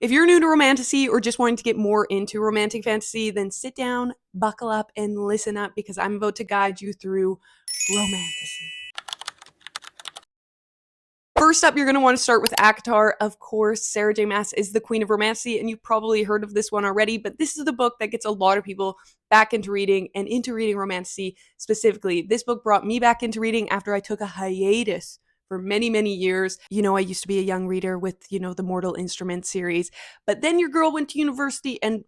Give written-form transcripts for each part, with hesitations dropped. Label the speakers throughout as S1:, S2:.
S1: If you're new to Romantasy or just wanting to get more into romantic fantasy, then sit down, buckle up, and listen up because I'm about to guide you through Romantasy. First up, you're going to want to start with ACOTAR. Of course, Sarah J. Maas is the queen of Romantasy, and you've probably heard of this one already, but this is the book that gets a lot of people back into reading and into reading Romantasy specifically. This book brought me back into reading after I took a hiatus for many, many years. You know, I used to be a young reader with, the Mortal Instrument series, but then your girl went to university and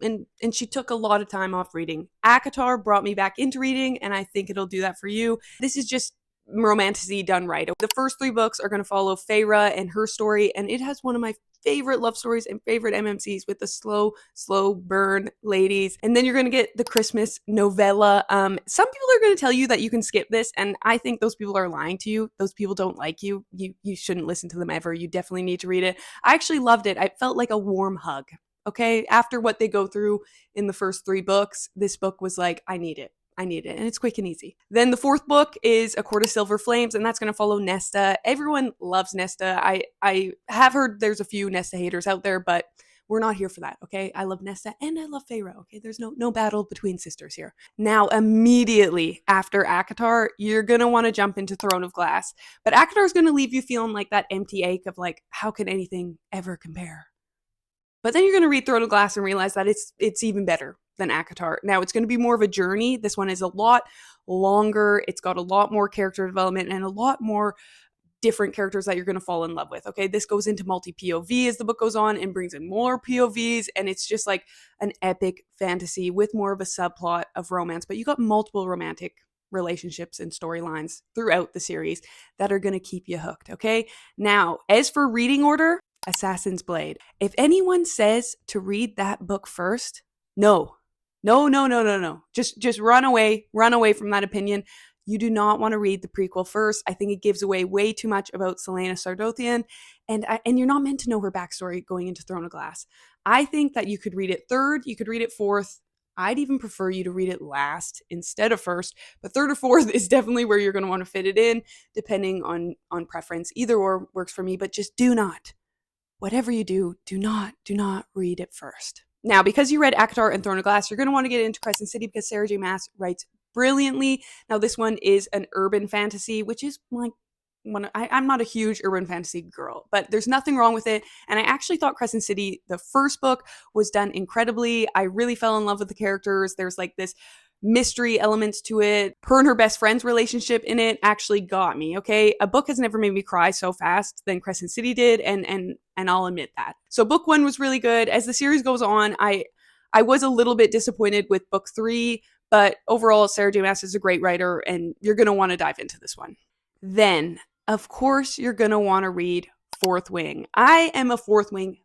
S1: she took a lot of time off reading. ACOTAR brought me back into reading, and I think it'll do that for you. This is just Romantasy done right. The first 3 books are going to follow Feyre and her story, and it has one of my favorite love stories and favorite MMCs with the slow burn ladies. And then you're going to get the Christmas novella. Some people are going to tell you that you can skip this, and I think those people are lying to you. Those people don't like you. You shouldn't listen to them ever. You definitely need to read it. I actually loved it. I felt like a warm hug. Okay, after what they go through in the first 3 books, this book was like, I need it, and it's quick and easy. Then the 4th book is A Court of Silver Flames, and that's going to follow Nesta. Everyone loves Nesta. I have heard there's a few Nesta haters out there, but we're not here for that, okay? I love Nesta and I love Feyre, okay? There's no battle between sisters here. Now, immediately after ACOTAR, you're going to want to jump into Throne of Glass, but ACOTAR is going to leave you feeling like that empty ache of like, how can anything ever compare? But then you're going to read Throne of Glass and realize that it's even better than ACOTAR. Now, it's going to be more of a journey. This one is a lot longer. It's got a lot more character development and a lot more different characters that you're going to fall in love with. Okay, this goes into multi-POV as the book goes on and brings in more POVs, and it's just like an epic fantasy with more of a subplot of romance. But you got multiple romantic relationships and storylines throughout the series that are going to keep you hooked. Okay, now as for reading order, Assassin's Blade. If anyone says to read that book first, no. Just run away from that opinion. You do not want to read the prequel first. I think it gives away way too much about Celaena Sardothien, and you're not meant to know her backstory going into Throne of Glass. I think that you could read it third, you could read it fourth. I'd even prefer you to read it last instead of first, but third or fourth is definitely where you're going to want to fit it in, depending on preference. Either or works for me, but just do not. Whatever you do not read it first. Now, because you read ACOTAR and Throne of Glass, you're going to want to get into Crescent City because Sarah J. Maas writes brilliantly. Now, this one is an urban fantasy, which is like I'm not a huge urban fantasy girl, but there's nothing wrong with it. And I actually thought Crescent City, the first book, was done incredibly. I really fell in love with the characters. There's like this mystery elements to it. Her and her best friend's relationship in it actually got me, okay? A book has never made me cry so fast than Crescent City did, and I'll admit that. So book 1 was really good. As the series goes on, I was a little bit disappointed with book 3, but overall, Sarah J. Maas is a great writer, and you're going to want to dive into this one. Then, of course, you're going to want to read Fourth Wing. I am a Fourth Wing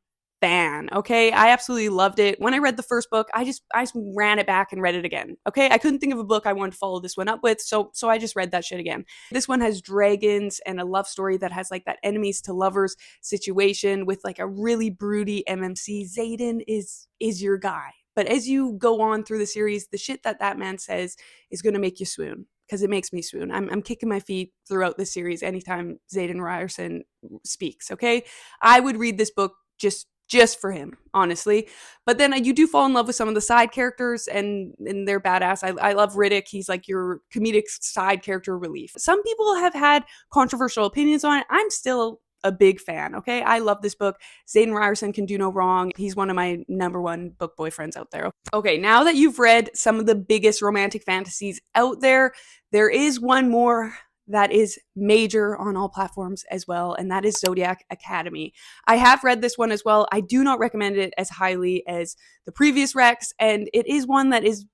S1: fan, okay? I absolutely loved it. When I read the first book, I just ran it back and read it again, okay? I couldn't think of a book I wanted to follow this one up with, so I just read that shit again. This one has dragons and a love story that has like that enemies to lovers situation with like a really broody MMC. Xaden is your guy. But as you go on through the series, the shit that man says is going to make you swoon. Because it makes me swoon. I'm kicking my feet throughout the series anytime Xaden Ryerson speaks, okay? I would read this book just for him, honestly. But then you do fall in love with some of the side characters, and they're badass. I love Riddick. He's like your comedic side character relief. Some people have had controversial opinions on it. I'm still a big fan, okay? I love this book. Xaden Ryerson can do no wrong. He's one of my number 1 book boyfriends out there. Okay, now that you've read some of the biggest romantic fantasies out there, there is one more that is major on all platforms as well, and that is Zodiac Academy. I have read this one as well. I do not recommend it as highly as the previous recs, and it is one that is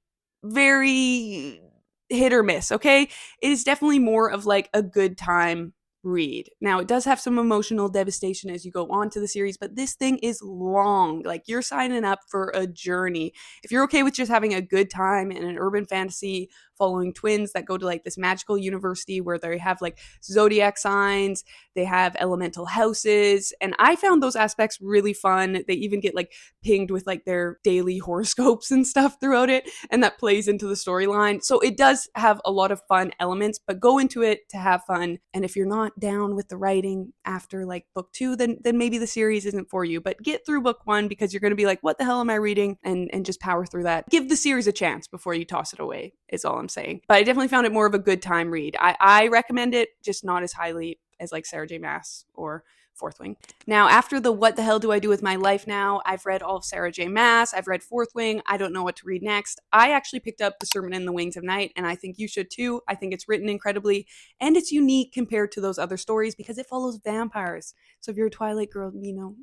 S1: very hit or miss, okay? It is definitely more of like a good time read. Now, it does have some emotional devastation as you go on to the series, but this thing is long. Like, you're signing up for a journey. If you're okay with just having a good time in an urban fantasy following twins that go to like this magical university where they have like zodiac signs, they have elemental houses, and I found those aspects really fun. They even get like pinged with like their daily horoscopes and stuff throughout it, and that plays into the storyline. So it does have a lot of fun elements, but go into it to have fun. And if you're not down with the writing after like book 2, then maybe the series isn't for you. But get through book 1 because you're going to be like, what the hell am I reading? And just power through that. Give the series a chance before you toss it away, is all I'm saying. But I definitely found it more of a good time read. I recommend it, just not as highly as like Sarah J. Maas or Fourth Wing. Now, after the what the hell do I do with my life now, I've read all of Sarah J. Maas, I've read Fourth Wing, I don't know what to read next. I actually picked up The Sermon in the Wings of Night, and I think you should too. I think it's written incredibly, and it's unique compared to those other stories because it follows vampires. So if you're a Twilight girl, you know,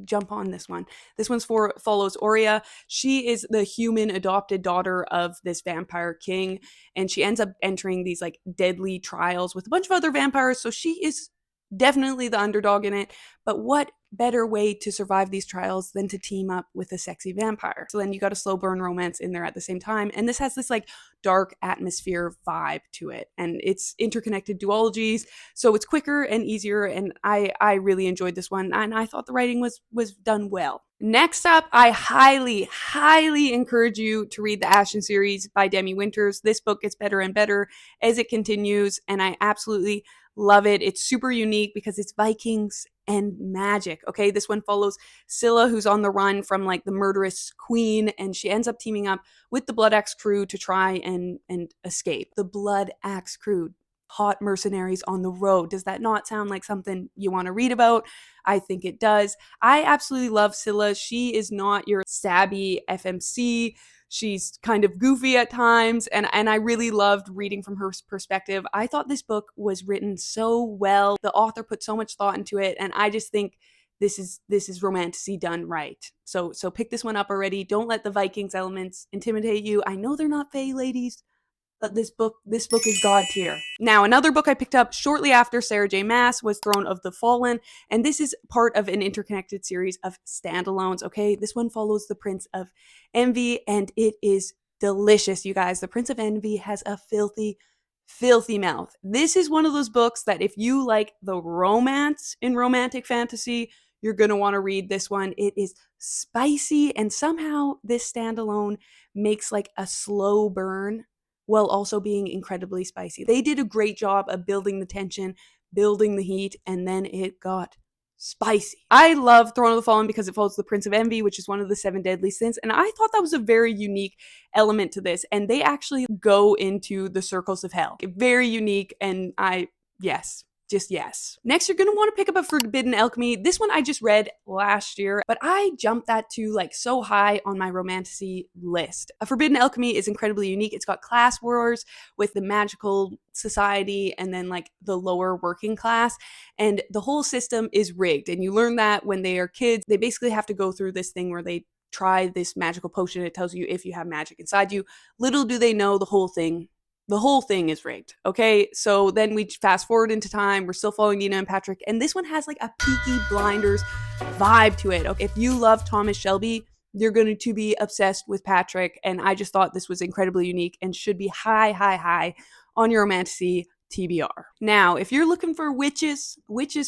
S1: jump on this one. This one's follows Aurea. She is the human adopted daughter of this vampire king, and she ends up entering these like deadly trials with a bunch of other vampires. So she is definitely the underdog in it. But what better way to survive these trials than to team up with a sexy vampire? So then you got a slow burn romance in there at the same time. And this has this like dark atmosphere vibe to it. And it's interconnected duologies. So it's quicker and easier. And I really enjoyed this one. And I thought the writing was done well. Next up, I highly, highly encourage you to read the Ashen series by Demi Winters. This book gets better and better as it continues. And I absolutely love it. It's super unique because it's Vikings and magic. Okay, this one follows Scylla, who's on the run from like the murderous queen, and she ends up teaming up with the Blood Axe crew to try and escape. The Blood Axe crew, hot mercenaries on the road. Does that not sound like something you want to read about? I think it does. I absolutely love Scylla. She is not your stabby FMC. She's kind of goofy at times, and I really loved reading from her perspective. I thought this book was written so well. The author put so much thought into it, and I just think this is Romantasy done right. So pick this one up already. Don't let the Vikings elements intimidate you. I know they're not Fae ladies, but this book is god tier. Now, another book I picked up shortly after Sarah J. Maas was Throne of the Fallen, and this is part of an interconnected series of standalones, okay? This one follows the Prince of Envy, and it is delicious, you guys. The Prince of Envy has a filthy, filthy mouth. This is one of those books that if you like the romance in romantic fantasy, you're going to want to read this one. It is spicy, and somehow this standalone makes like a slow burn while also being incredibly spicy. They did a great job of building the tension, building the heat, and then it got spicy. I love Throne of the Fallen because it follows the Prince of Envy, which is one of the 7 deadly sins, and I thought that was a very unique element to this, and they actually go into the circles of hell. Very unique, and yes. Just yes. Next, you're going to want to pick up a Forbidden Alchemy. This one I just read last year, but I jumped that to like so high on my Romantasy list. A Forbidden Alchemy is incredibly unique. It's got class wars with the magical society and then like the lower working class. And the whole system is rigged. And you learn that when they are kids. They basically have to go through this thing where they try this magical potion. It tells you if you have magic inside you. Little do they know the whole thing is rigged. Okay, so then we fast forward into time. We're still following Nina and Patrick, and this one has like a Peaky Blinders vibe to it. Okay, if you love Thomas Shelby, you're going to be obsessed with Patrick, and I just thought this was incredibly unique and should be high, high, high on your Romantasy TBR. Now, if you're looking for witches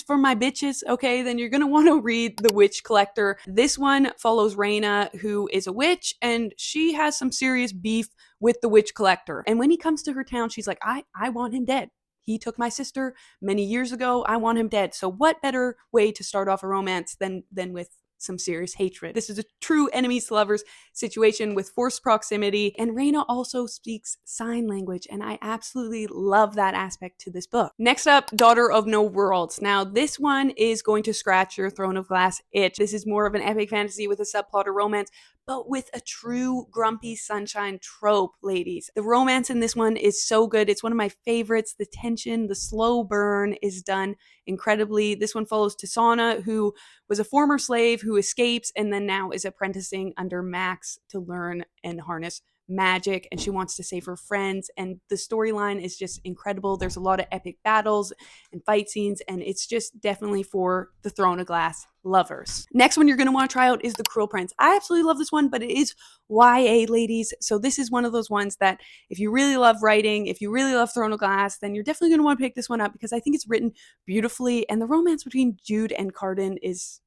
S1: for my bitches, okay, then you're going to want to read The Witch Collector. This one follows Raina, who is a witch, and she has some serious beef with the Witch Collector. And when he comes to her town, she's like, I want him dead. He took my sister many years ago. I want him dead. So what better way to start off a romance than with some serious hatred? This is a true enemies to lovers situation with forced proximity, and Raina also speaks sign language, and I absolutely love that aspect to this book. Next up, Daughter of No Worlds. Now, this one is going to scratch your Throne of Glass itch. This is more of an epic fantasy with a subplot of romance, but with a true grumpy sunshine trope, ladies. The romance in this one is so good. It's one of my favorites. The tension, the slow burn is done incredibly. This one follows Tisana, who was a former slave who escapes and then now is apprenticing under Max to learn and harness magic and she wants to save her friends. And the storyline is just incredible. There's a lot of epic battles and fight scenes, and it's just definitely for the Throne of Glass lovers. Next one you're going to want to try out is The Cruel Prince. I absolutely love this one, but it is YA, ladies. So this is one of those ones that if you really love writing, if you really love Throne of Glass, then you're definitely going to want to pick this one up because I think it's written beautifully, and the romance between Jude and Cardan is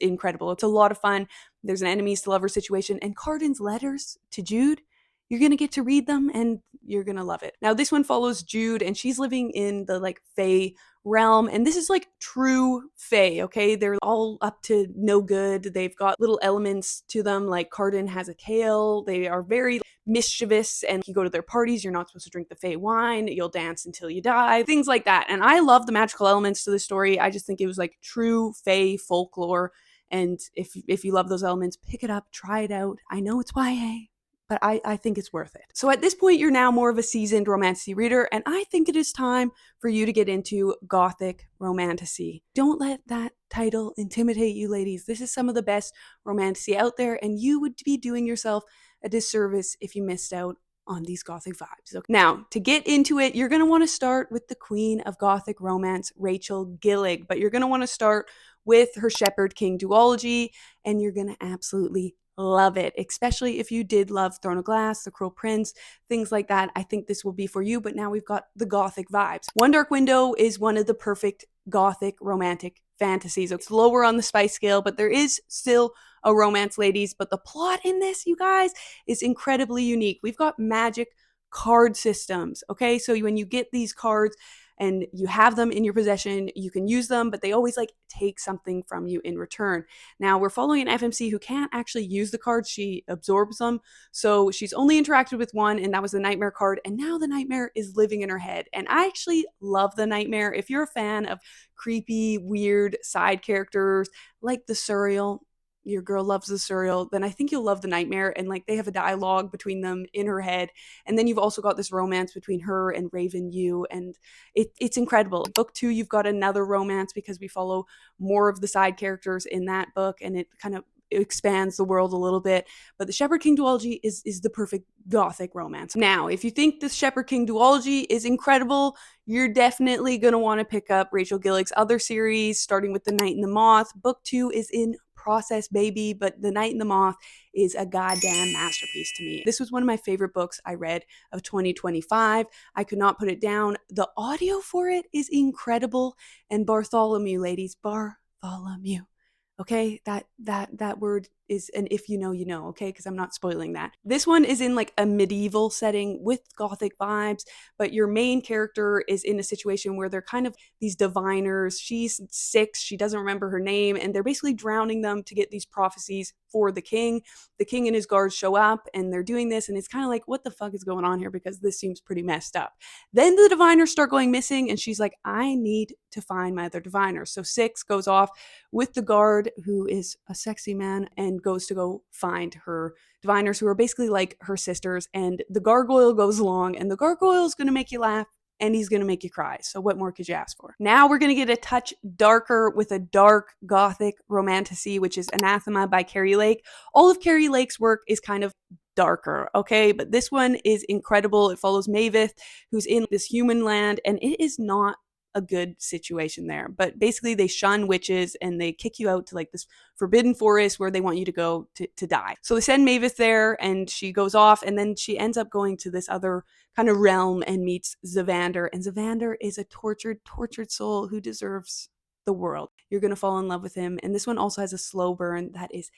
S1: incredible. It's a lot of fun. There's an enemies to lovers situation, and Cardan's letters to Jude, you're going to get to read them and you're going to love it. Now, this one follows Jude, and she's living in the like Fae realm, and this is like true Fae, okay? They're all up to no good. They've got little elements to them, like Cardan has a tail. They are very mischievous, and you go to their parties, you're not supposed to drink the Fae wine, you'll dance until you die, things like that. And I love the magical elements to the story. I just think it was like true Fae folklore, and if you love those elements, pick it up, try it out. I know it's YA, but I think it's worth it. So at this point, you're now more of a seasoned Romantasy reader, and I think it is time for you to get into Gothic Romantasy. Don't let that title intimidate you, ladies. This is some of the best Romantasy out there, and you would be doing yourself a disservice if you missed out on these Gothic vibes. Okay. Now, to get into it, you're going to want to start with the queen of Gothic romance, Rachel Gillig, but you're going to want to start with her Shepherd King duology, and you're going to absolutely love it, especially if you did love Throne of Glass, The Cruel Prince, things like that. I think this will be for you, but now we've got the Gothic vibes. One Dark Window is one of the perfect Gothic romantic fantasies. It's lower on the spice scale, but there is still a romance, ladies. But the plot in this, you guys, is incredibly unique. We've got magic card systems, okay? So when you get these cards and you have them in your possession, you can use them, but they always like take something from you in return. Now, we're following an FMC who can't actually use the cards. She absorbs them. So she's only interacted with one, and that was the Nightmare card. And now the Nightmare is living in her head. And I actually love the Nightmare. If you're a fan of creepy, weird side characters like the Surreal, your girl loves the Surreal, then I think you'll love the Nightmare. And like they have a dialogue between them in her head. And then you've also got this romance between her and Raven Yu, and it's incredible. Book 2, you've got another romance because we follow more of the side characters in that book, and it kind of expands the world a little bit. But the Shepherd King duology is the perfect Gothic romance. Now, if you think the Shepherd King duology is incredible, you're definitely going to want to pick up Rachel Gillig's other series, starting with The Night and the Moth. Book 2 is in process, baby, but The Night and the Moth is a goddamn masterpiece to me. This was one of my favorite books I read of 2025. I could not put it down. The audio for it is incredible. And Bartholomew, ladies, Bartholomew. Okay, that word is an if you know, you know, okay, because I'm not spoiling that. This one is in like a medieval setting with Gothic vibes, but your main character is in a situation where they're kind of these diviners. She's 6, she doesn't remember her name, and they're basically drowning them to get these prophecies for the king. The king and his guards show up, and they're doing this, and it's kind of like, what the fuck is going on here? Because this seems pretty messed up. Then the diviners start going missing, and she's like, I need to find my other diviners. So 6 goes off with the guard, who is a sexy man, and goes to go find her diviners, who are basically like her sisters. And the gargoyle goes along, and the gargoyle is going to make you laugh, and he's going to make you cry. So what more could you ask for? Now we're going to get a touch darker with a dark Gothic romantasy, which is Anathema by Carrie Lake. All of Carrie Lake's work is kind of darker, okay? But this one is incredible. It follows Maveth, who's in this human land, and it is not a good situation there. But basically they shun witches, and they kick you out to like this forbidden forest where they want you to go to die. So they send Mavis there, and she goes off, and then she ends up going to this other kind of realm and meets Zavander. And Zavander is a tortured soul who deserves the world. You're going to fall in love with him. And this one also has a slow burn that is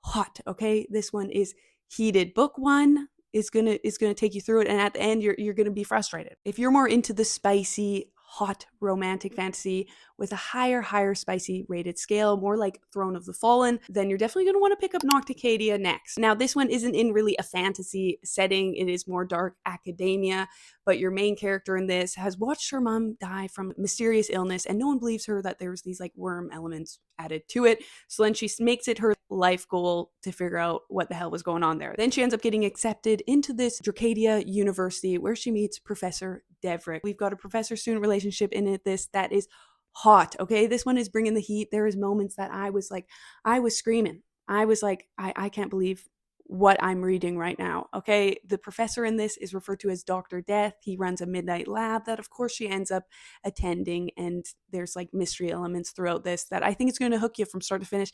S1: hot, okay? This one is heated. Book 1 is gonna take you through it, and at the end you're gonna be frustrated. If you're more into the spicy, hot romantic fantasy with a higher spicy rated scale, more like Throne of the Fallen, then you're definitely going to want to pick up Nocticadia next. Now, this one isn't in really a fantasy setting. It is more dark academia, but your main character in this has watched her mom die from mysterious illness, and no one believes her that there's these like worm elements added to it. So then she makes it her life goal to figure out what the hell was going on there. Then she ends up getting accepted into this Dracadia University, where she meets Professor Devrick. We've got a professor-student relationship in it, that is hot, okay? This one is bringing the heat. There is moments that I was screaming. I was like, I can't believe what I'm reading right now. Okay, the professor in this is referred to as Dr. Death. He runs a midnight lab that of course she ends up attending, and there's like mystery elements throughout this that I think is going to hook you from start to finish.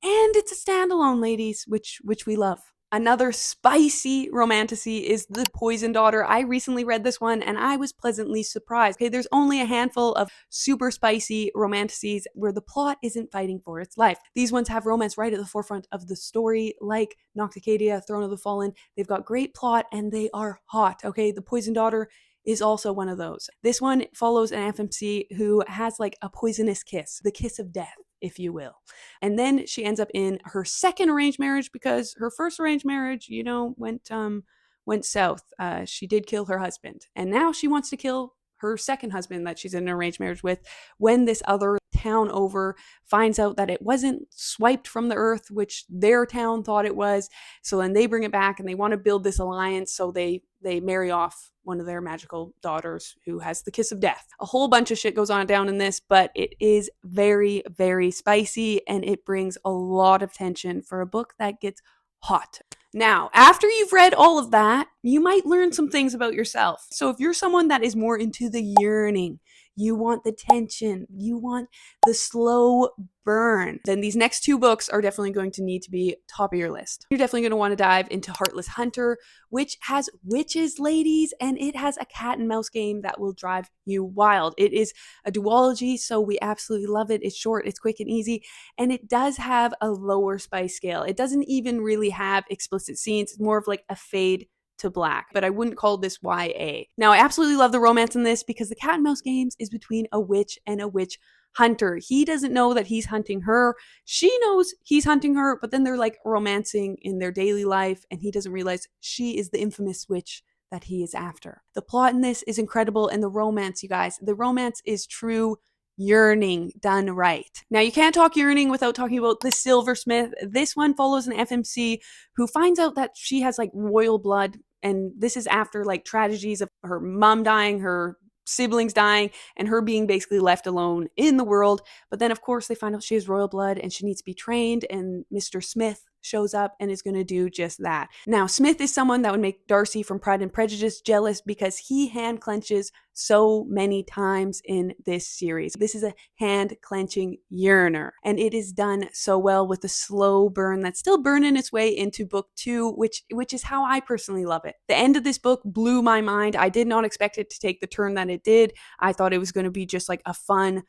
S1: And it's a standalone, ladies, which we love. Another spicy romantasy is The Poison Daughter. I recently read this one and I was pleasantly surprised. Okay, there's only a handful of super spicy romantasies where the plot isn't fighting for its life. These ones have romance right at the forefront of the story, like Nocticadia, Throne of the Fallen. They've got great plot and they are hot. Okay, The Poison Daughter is also one of those. This one follows an FMC who has like a poisonous kiss, the kiss of death, if you will. And then she ends up in her second arranged marriage because her first arranged marriage, went south. She did kill her husband, and now she wants to kill her second husband that she's in an arranged marriage with when this other town over finds out that it wasn't swiped from the earth, which their town thought it was. So then they bring it back and they want to build this alliance. So they marry off one of their magical daughters who has the kiss of death. A whole bunch of shit goes on down in this, but it is very, very spicy and it brings a lot of tension for a book that gets hot. Now, after you've read all of that, you might learn some things about yourself. So if you're someone that is more into the yearning, you want the tension, you want the slow burn, then these next two books are definitely going to need to be top of your list. You're definitely going to want to dive into Heartless Hunter, which has witches, ladies, and it has a cat and mouse game that will drive you wild. It is a duology, so we absolutely love it. It's short, it's quick and easy, and it does have a lower spice scale. It doesn't even really have explicit scenes. It's more of like a fade to black, but I wouldn't call this YA. Now, I absolutely love the romance in this because the cat and mouse games is between a witch and a witch hunter. He doesn't know that he's hunting her. She knows he's hunting her, but then they're like romancing in their daily life, and he doesn't realize she is the infamous witch that he is after. The plot in this is incredible, and the romance, you guys, the romance is true yearning done right. Now, you can't talk yearning without talking about the Silversmith. This one follows an FMC who finds out that she has like royal blood, and this is after like tragedies of her mom dying, her siblings dying, and her being basically left alone in the world. But then, of course, they find out she has royal blood and she needs to be trained, and Mr. Smith shows up and is going to do just that. Now, Smith is someone that would make Darcy from Pride and Prejudice jealous because he hand clenches so many times in this series. This is a hand clenching yearner, and it is done so well with a slow burn that's still burning its way into book 2, which is how I personally love it. The end of this book blew my mind. I did not expect it to take the turn that it did. I thought it was going to be just like a fun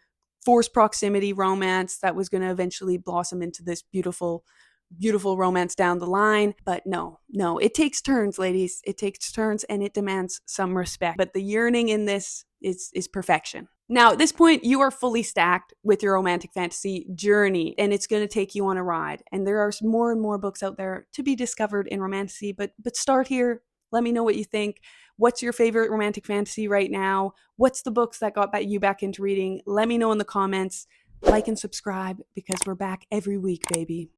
S1: forced proximity romance that was going to eventually blossom into this beautiful romance down the line. But no, it takes turns, ladies. It takes turns and it demands some respect. But the yearning in this is perfection. Now, at this point, you are fully stacked with your romantic fantasy journey, and it's going to take you on a ride. And there are more and more books out there to be discovered in romantasy, but start here. Let me know what you think. What's your favorite romantic fantasy right now? What's the books that got you back into reading? Let me know in the comments. Like and subscribe because we're back every week, baby.